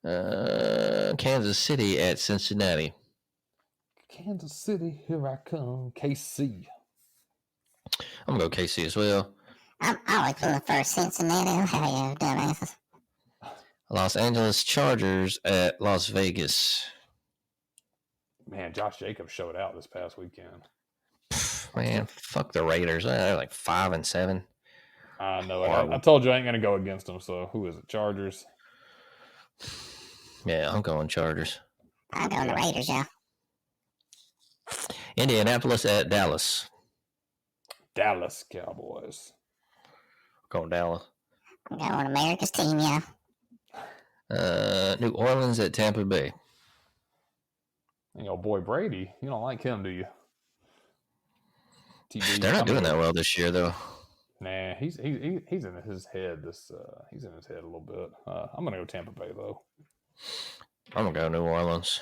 yeah. Kansas City at Cincinnati. Kansas City, here I come. KC. I'm gonna go KC as well. I'm always for the first Cincinnati. Hell yeah, dumbasses. Los Angeles Chargers at Las Vegas. Man, Josh Jacobs showed out this past weekend. Man, fuck the Raiders. They're like 5-7. I know. I told you I ain't gonna go against them. So who is it? Chargers. Yeah, I'm going Chargers. I'm going the Raiders, yeah. Indianapolis at Dallas. Dallas Cowboys. Going Dallas. I'm going America's team, yeah. New Orleans at Tampa Bay. And your boy Brady, you don't like him, do you? They're not doing that well this year, though. Nah, he's in his head. He's in his head a little bit. I'm gonna go Tampa Bay though. I'm gonna go New Orleans.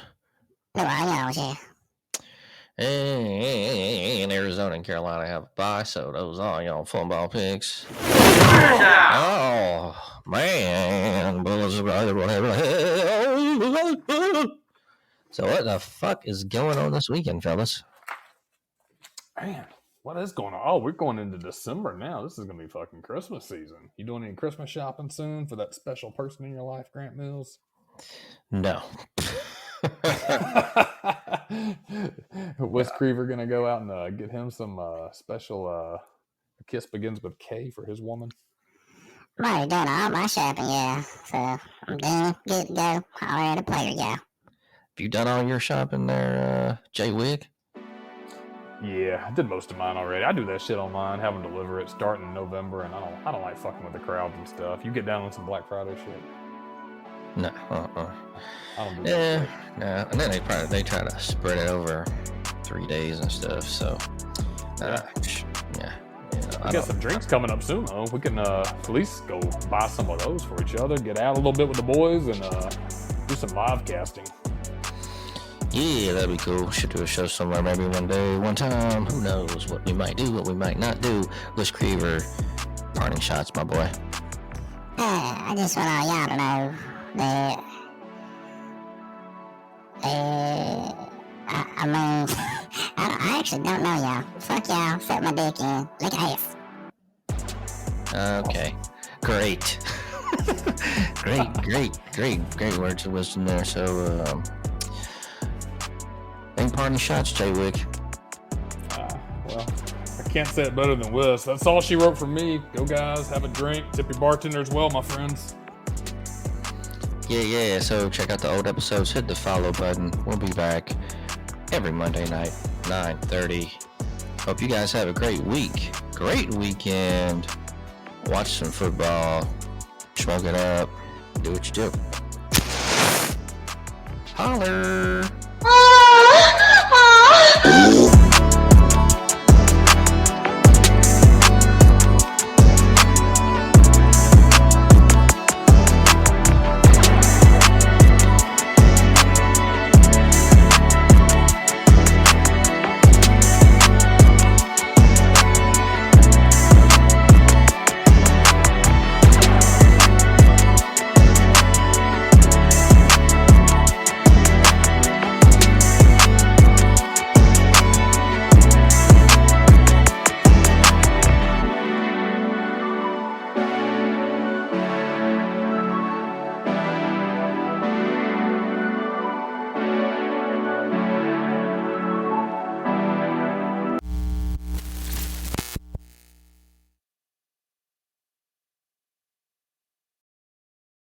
New Orleans, yeah. And Arizona and Carolina have a bye, so those are y'all football picks. Oh man! So what the fuck is going on this weekend, fellas? Man, what is going on? Oh, we're going into December now. This is gonna be fucking Christmas season. You doing any Christmas shopping soon for that special person in your life, Grant Mills? No. Whis Creaver gonna go out and get him some special A Kiss Begins with K for his woman? I'm already done all my shopping, yeah. So I'm done, good to go. Already a player, yeah. Have you done all your shopping there, J.Wiggy? Yeah, I did most of mine already. I do that shit online, have them deliver it starting in November, and I don't like fucking with the crowds and stuff. You get down on some Black Friday shit. No, I don't do that Yeah, shit. no. And then they try to spread it over 3 days and stuff. So, yeah. We got some drinks coming up soon, though. We can at least go buy some of those for each other, get out a little bit with the boys, and do some live casting. Yeah, that'd be cool. Should do a show somewhere, maybe one day, one time. Who knows what we might do, what we might not do. Whis Creaver, parting shots, my boy. I just want all y'all to know that I mean, I actually don't know y'all. Fuck y'all, set my dick in, lick ass. Okay, great. great words of wisdom there. So, any parting shots, J.Wiggy? Well, I can't say it better than Whis. That's all she wrote for me. Go, guys, have a drink. Tip your bartender as well, my friends. Yeah. So check out the old episodes. Hit the follow button. We'll be back every Monday night, 9:30. Hope you guys have a great week. Great weekend. Watch some football. Smoke it up. Do what you do. Holler.